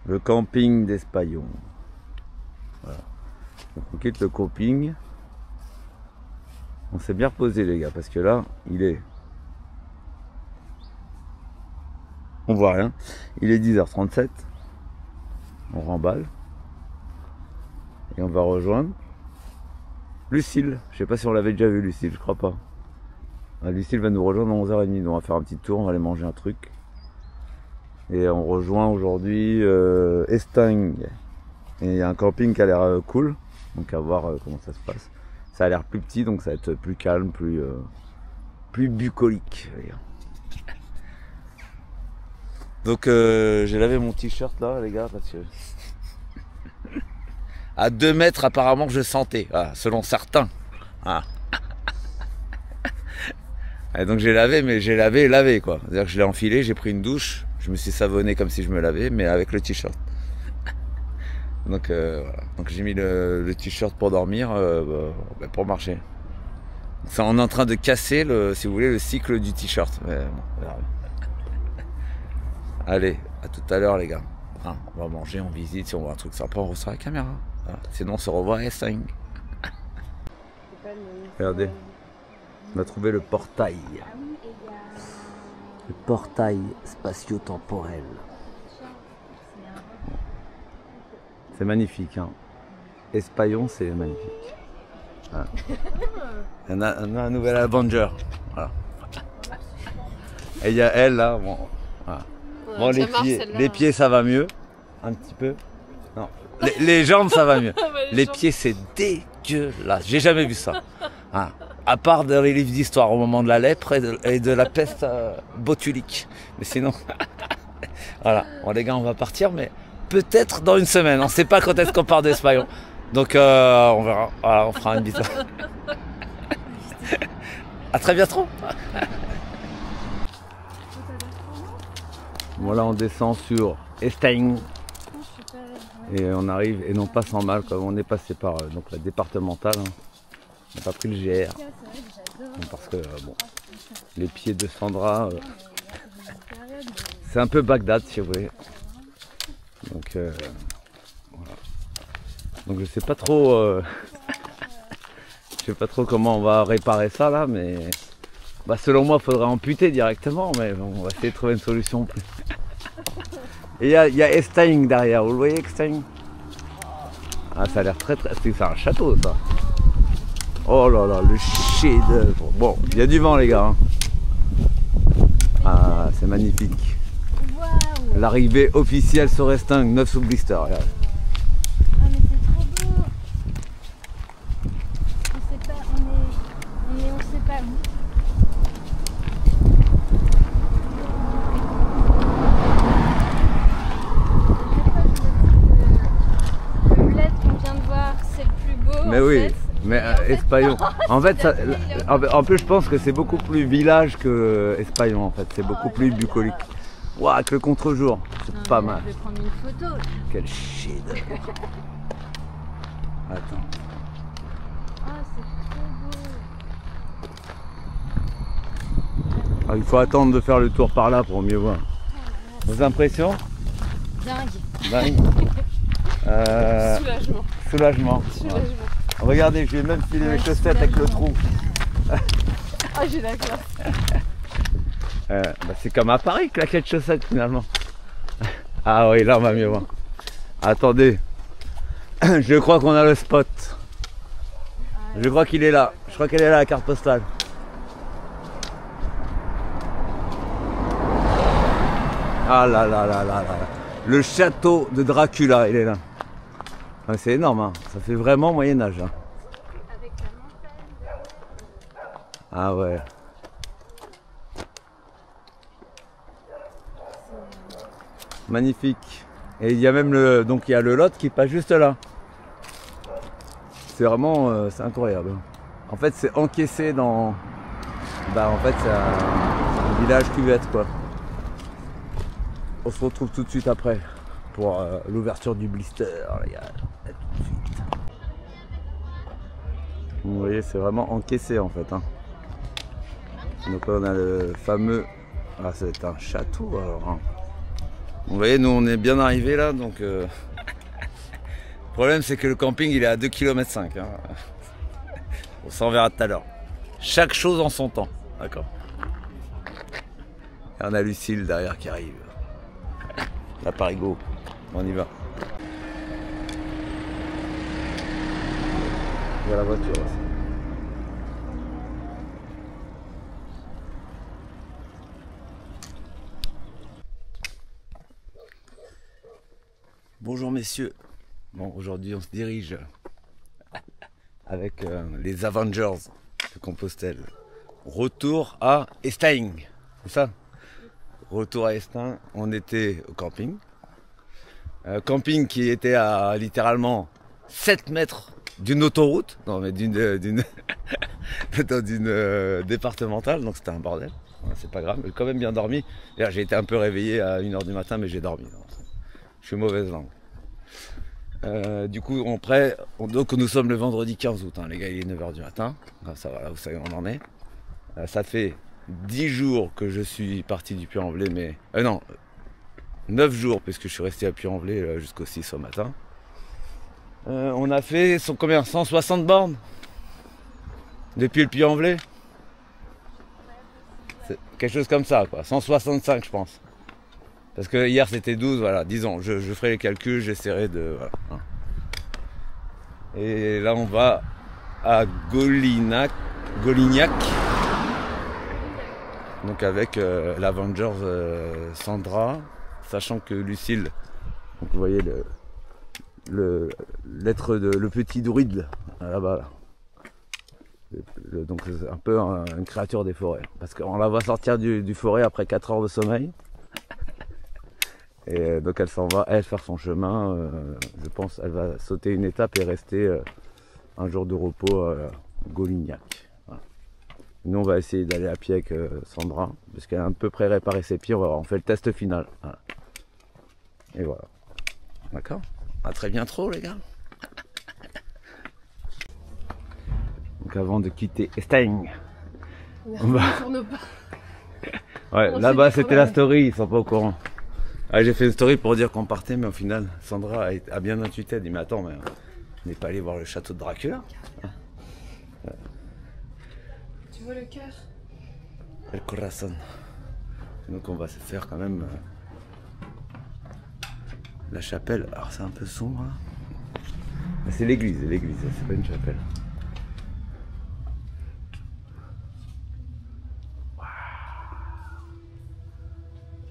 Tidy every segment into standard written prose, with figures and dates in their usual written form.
Le camping d'Espaillon. Voilà. Donc on quitte le camping. On s'est bien reposé les gars, parce que là, il est... On voit rien. Il est 10h37. On remballe. Et on va rejoindre Lucille. Je sais pas si on l'avait déjà vu Lucille, je crois pas. Lucille va nous rejoindre à 11h30. Donc on va faire un petit tour, on va aller manger un truc. Et on rejoint aujourd'hui Estaing. Et il y a un camping qui a l'air cool. Donc à voir comment ça se passe. Ça a l'air plus petit, donc ça va être plus calme, plus bucolique. Donc j'ai lavé mon t-shirt là les gars parce que à 2 mètres apparemment je sentais, voilà, selon certains. Voilà. Et donc j'ai lavé, mais j'ai lavé quoi. C'est-à-dire que je l'ai enfilé, j'ai pris une douche, je me suis savonné comme si je me lavais, mais avec le t-shirt. Donc voilà. Donc j'ai mis le t-shirt pour dormir, pour marcher. C'est on est en train de casser si vous voulez, le cycle du t-shirt. Bon, voilà. Allez, à tout à l'heure les gars. Hein, on va manger, on visite, si on voit un truc sympa, on ressort la caméra. Voilà. Sinon on se revoit à Estaing. Regardez, on a trouvé le portail. Le portail spatio-temporel. C'est magnifique, hein. Espaillon, c'est magnifique. Voilà. On a un nouvel Avenger. Voilà. Et il y a elle là. Bon, voilà. Bon les pieds ça va mieux. Un petit peu. Non. Les jambes ça va mieux. Les pieds c'est dégueulasse. J'ai jamais vu ça. Hein. À part dans les livres d'histoire au moment de la lèpre et de la peste botulique. Mais sinon. Voilà. Bon les gars on va partir mais. Peut-être dans une semaine, on ne sait pas quand est-ce qu'on part d'Espaillon. Donc on verra, voilà, on fera une bisou. À très bientôt. Voilà, on descend sur Estaing. Et on arrive, et non pas sans mal, comme on est passé par donc, la départementale. Hein. On n'a pas pris le GR. Parce que bon, les pieds de Sandra, c'est un peu Bagdad si vous voulez. Donc, voilà. Donc je sais pas trop je sais pas trop comment on va réparer ça là, mais bah, selon moi il faudrait amputer directement, mais bon, on va essayer de trouver une solution. Et il y a Estaing derrière, vous le voyez Estaing? Ah ça a l'air très c'est un château ça. Oh là là, le chef-d'œuvre. Bon, il y a du vent les gars. Hein. Ah c'est magnifique. L'arrivée officielle sur Estaing, 9 sous blister. Regarde. Ah mais c'est trop beau. On sait pas où. Le bled qu'on vient de voir, c'est le plus beau. Mais en oui, fait. mais Espaillon. En fait, ça, en plus je pense que c'est beaucoup plus village que Espaillon en fait. C'est beaucoup plus bucolique. Waouh, avec le contre-jour, c'est pas mal. Je vais prendre une photo. Quel shit. Attends. Ah, c'est trop beau. Ah, il faut attendre de faire le tour par là pour mieux voir. Vos impressions? Dingue. Dingue. Soulagement. Soulagement. Soulagement. Ouais. Regardez, je vais même filer les chaussettes avec le trou. Ah, j'ai la classe. Bah c'est comme à Paris, claquette chaussettes finalement. Ah oui, là on va mieux voir. Attendez, je crois qu'on a le spot. Je crois qu'il est là. Je crois qu'elle est là la carte postale. Ah là là là là là. Le château de Dracula, il est là. Ah, c'est énorme, hein. Ça fait vraiment Moyen-Âge. Hein. Avec la montagne. Ah ouais. Magnifique. Et il y a même donc il y a le Lot qui passe juste là. C'est vraiment c'est incroyable. En fait c'est encaissé dans. Bah en fait c'est un village cuvette quoi. On se retrouve tout de suite après pour l'ouverture du blister les gars. À tout de suite. Vous voyez c'est vraiment encaissé en fait. Hein. Donc là on a le fameux. Ah c'est un château alors. Hein. Vous voyez, nous on est bien arrivé là, donc le problème c'est que le camping il est à 2,5 km. Hein. On s'en verra tout à l'heure. Chaque chose en son temps, d'accord. Et on a Lucille derrière qui arrive. La Parigo, on y va. Il y a la voiture aussi. Bonjour messieurs. Bon, aujourd'hui on se dirige avec les Avengers de Compostelle. Retour à Estaing, c'est ça? Retour à Estaing, on était au camping. Camping qui était à littéralement 7 mètres d'une autoroute, non mais d'une départementale, donc c'était un bordel. C'est pas grave, j'ai quand même bien dormi. J'ai été un peu réveillé à 1 h du matin, mais j'ai dormi. Je suis mauvaise langue. Du coup, donc nous sommes le vendredi 15 août, hein, les gars, il est 9 h du matin. Ça voilà, vous savez où on en est. Ça fait 10 jours que je suis parti du Puy-en-Velay, mais... non, 9 jours, puisque je suis resté à Puy-en-Velay jusqu'au 6 au matin. On a fait, combien, 160 bornes depuis le Puy-en-Velay. Quelque chose comme ça, quoi. 165, je pense. Parce que hier c'était 12, voilà, disons, je ferai les calculs, j'essaierai de... Voilà. Et là on va à Golignac, donc avec l'Avengers Sandra, sachant que Lucille, donc vous voyez le petit druide là-bas, donc c'est un peu une créature des forêts, parce qu'on la voit sortir du forêt après 4 heures de sommeil. Et donc elle s'en va, elle, faire son chemin. Je pense elle va sauter une étape et rester un jour de repos à Golignac. Voilà. Nous on va essayer d'aller à pied avec Sandra, parce qu'elle a à peu près réparé ses pieds. On fait le test final. Voilà. Et voilà. D'accord. À très bientôt les gars. Donc avant de quitter Estaing, on va... Ouais, là-bas c'était la story, ils sont pas au courant. Ah, j'ai fait une story pour dire qu'on partait, mais au final, Sandra a bien intuité. Elle dit, mais attends, mais on n'est pas allé voir le château de Dracula. Tu vois le cœur? El corazón. Donc on va se faire quand même la chapelle. Alors c'est un peu sombre. Hein. C'est l'église, c'est pas une chapelle.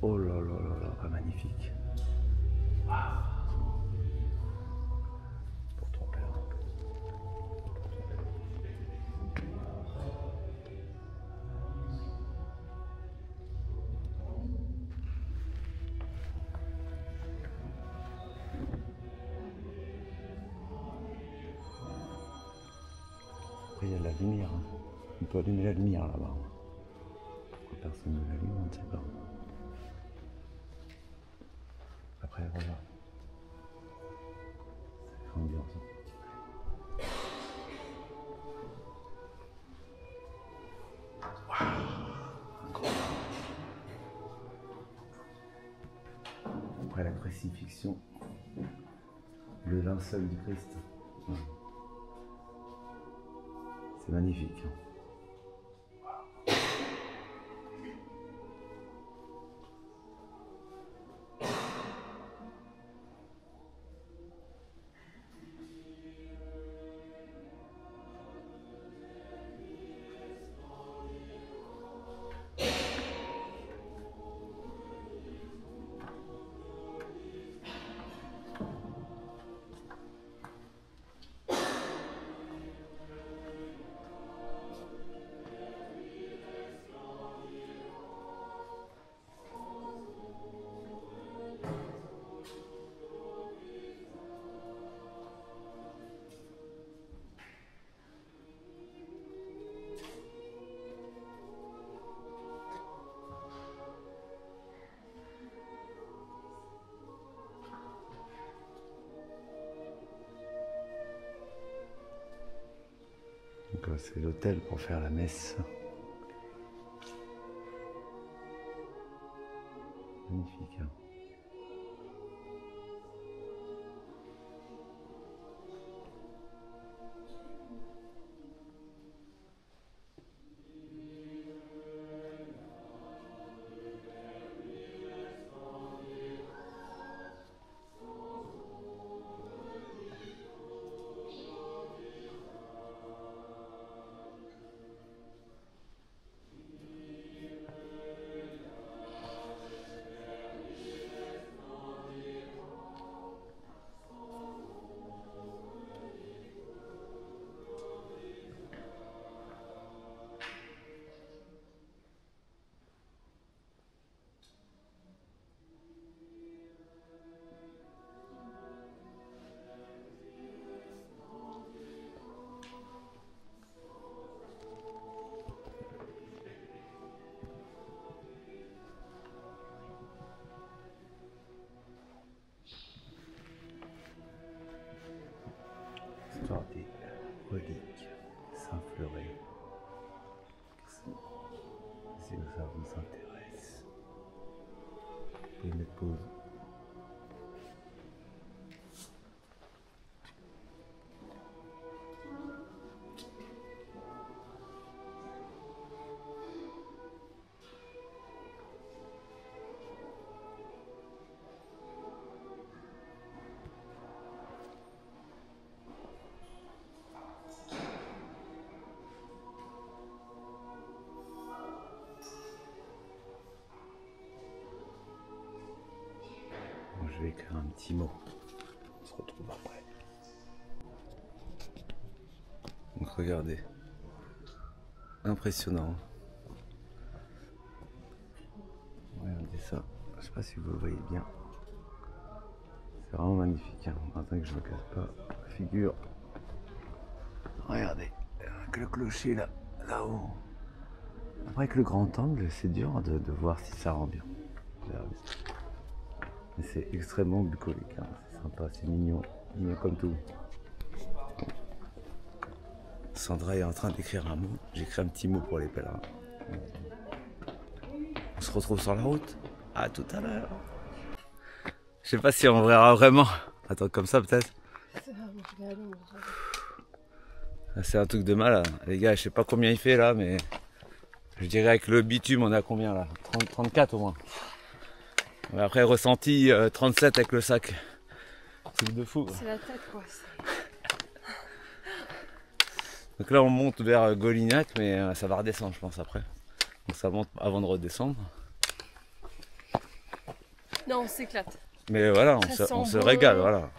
Oh là là là là, magnifique. Wow. Pour ton père. Après il y a de la lumière. Hein. On peut allumer la lumière là-bas. Pourquoi personne ne l'allume, on ne sait pas. Après, voilà. C'est ambiance. Après la crucifixion, le linceul du Christ. C'est magnifique. Donc c'est l'hôtel pour faire la messe. Magnifique. Hein. Regardez, reliques, Saint-Fleuret. Si ça vous intéresse, vous pouvez mettre pause. Je vais écrire un petit mot. On se retrouve après. Donc regardez. Impressionnant. Regardez ça. Je sais pas si vous le voyez bien. C'est vraiment magnifique. Hein. Attends que je me casse pas la figure. Regardez. Avec le clocher là, là-haut. Après avec le grand angle, c'est dur de voir si ça rend bien. Regardez. Mais c'est extrêmement bucolique, hein. C'est sympa, c'est mignon comme tout. Sandra est en train d'écrire un mot, j'écris un petit mot pour les pèlerins. On se retrouve sur la route, à tout à l'heure. Je sais pas si on verra vraiment. Attends, comme ça peut-être. C'est un truc de mal, les gars, je sais pas combien il fait là, mais je dirais avec le bitume on a combien là, 30, 34 au moins. Après ressenti 37 avec le sac. Truc de fou. C'est la tête quoi. Donc là on monte vers Golignac mais ça va redescendre je pense après. Donc ça monte avant de redescendre. Non on s'éclate. Mais voilà, on se régale, voilà.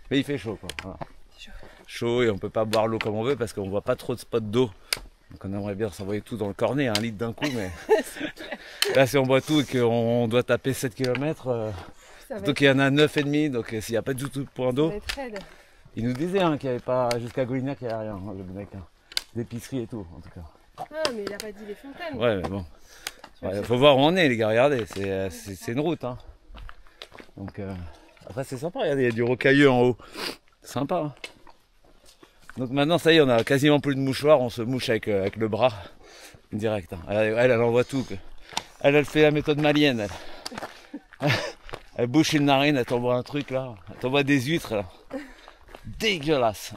Mais il fait chaud quoi. Voilà. Chaud et on peut pas boire l'eau comme on veut parce qu'on voit pas trop de spots d'eau. Donc on aimerait bien s'envoyer tout dans le cornet, 1 litre d'un coup, mais là si on boit tout et qu'on doit taper 7 km, donc il y en a 9,5, donc s'il n'y a pas du tout de point d'eau, il nous disait hein, qu'il n'y avait pas, jusqu'à Golignac il n'y avait rien, hein, le mec, hein. D'épicerie et tout en tout cas. Ah mais il a pas dit les fontaines. Ouais mais bon, il faut voir où on est les gars, regardez, c'est une route. Hein. Donc après c'est sympa, regardez, il y a du rocailleux en haut, c'est sympa. Hein. Donc maintenant ça y est, on a quasiment plus de mouchoirs, on se mouche avec le bras direct. Hein. Elle envoie tout. Elle fait la méthode malienne. Elle bouche une narine, elle t'envoie un truc là, elle t'envoie des huîtres là. Dégueulasse.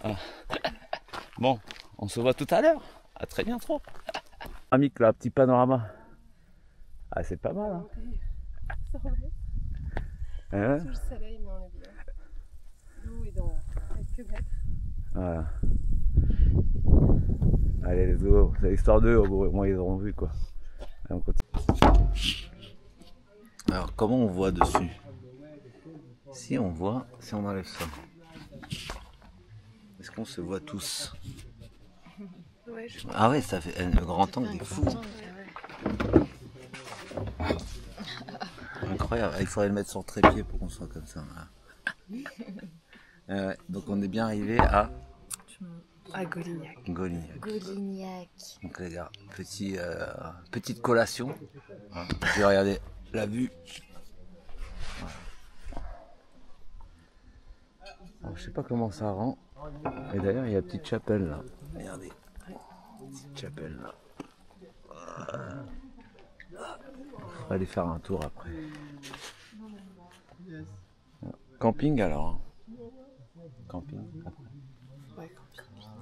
Bon, on se voit tout à l'heure. À très bientôt. Amique là, petit panorama. Ah c'est pas mal. Hein. Sous le soleil mais on est bien. L'eau est dans quelques mètres. Voilà. Allez les zoo, c'est l'histoire d'eux, au moins ils auront vu quoi. Allez, on continue. Alors comment on voit dessus? Si on voit, si on enlève ça. Est-ce qu'on se voit tous? Ouais, ah ouais, ça fait le grand angle est fou. Incroyable, il faudrait le mettre sur trépied pour qu'on soit comme ça. Donc on est bien arrivé à Golignac. Golignac. Donc les gars, petite collation. Hein. Je vais regarder la vue. Voilà. Alors, je sais pas comment ça rend. Et d'ailleurs il y a une petite chapelle là. Regardez. Petite chapelle là. On va aller faire un tour après. Camping alors. Hein. Camping après. Ouais,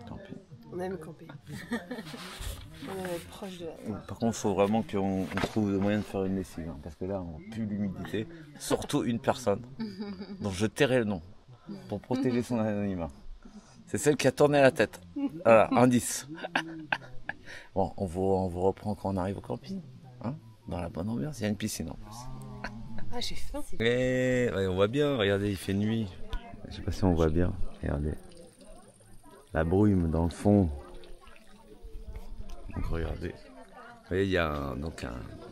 Camping. on aime camper. On aime être proche de la terre. Par contre, il faut vraiment qu'on trouve le moyen de faire une lessive. Hein, parce que là, on pue l'humidité. Surtout une personne dont je tairai le nom pour protéger son anonymat. C'est celle qui a tourné la tête. Voilà, indice. Bon, on vous reprend quand on arrive au camping. Hein, dans la bonne ambiance. Il y a une piscine en plus. Ah, j'ai faim. Et, ouais, on voit bien, regardez, il fait nuit. Je sais pas si on voit bien. Regardez. La brume dans le fond. Donc regardez. Vous voyez, il y a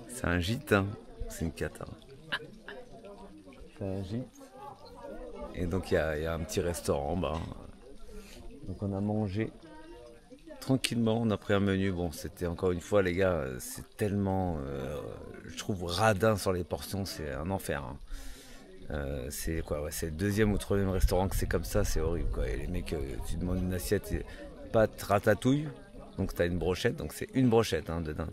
c'est un gîte, hein. C'est une cata. C'est un gîte. Et donc il y a un petit restaurant en bas. Donc on a mangé tranquillement, on a pris un menu. Bon, c'était encore une fois les gars, c'est tellement, je trouve radin sur les portions, c'est un enfer. Hein. C'est quoi, ouais, c'est le deuxième ou troisième restaurant que c'est comme ça, c'est horrible quoi. Et les mecs, tu demandes une assiette, pâte ratatouille, donc t'as une brochette, donc c'est une brochette hein, dedans.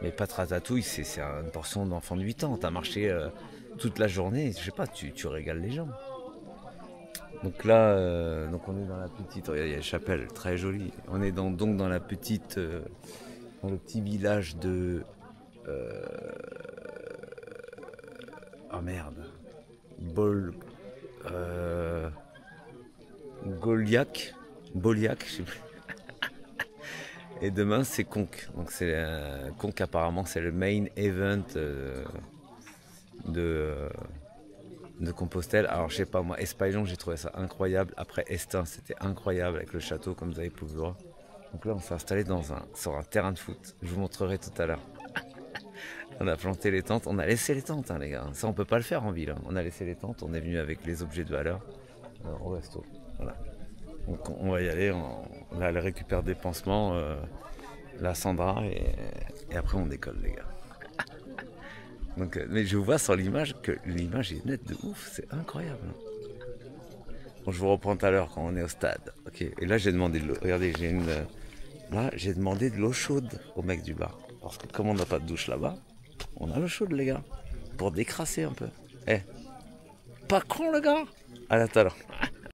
Mais pâte ratatouille, c'est une portion d'enfant de 8 ans. T'as marché toute la journée, je sais pas, tu régales les gens. Donc là, donc on est dans la petite, regardez, il y a une chapelle très jolie. On est donc dans la petite, dans le petit village de, oh merde, Goliac, je sais plus. Et demain c'est Conques. Donc c'est Conques apparemment c'est le main event de Compostelle. Alors je sais pas moi, Espaillon j'ai trouvé ça incroyable. Après Estin c'était incroyable avec le château comme vous avez pu le voir. Donc là on s'est installé sur un terrain de foot. Je vous montrerai tout à l'heure. On a planté les tentes, on a laissé les tentes hein, les gars. Ça on peut pas le faire en ville. Hein. On a laissé les tentes, on est venu avec les objets de valeur au resto. Voilà. Donc on va y aller, là elle récupère des pansements, la Sandra, et après on décolle les gars. Donc, mais je vois sur l'image que l'image est nette de ouf, c'est incroyable. Bon, je vous reprends tout à l'heure quand on est au stade. Ok. Et là j'ai demandé de l'eau, regardez, j'ai demandé de l'eau chaude au mec du bar. Parce que comme on n'a pas de douche là-bas, on a l'eau chaude les gars, pour décrasser un peu. Eh, pas con le gars. À tout à l'heure.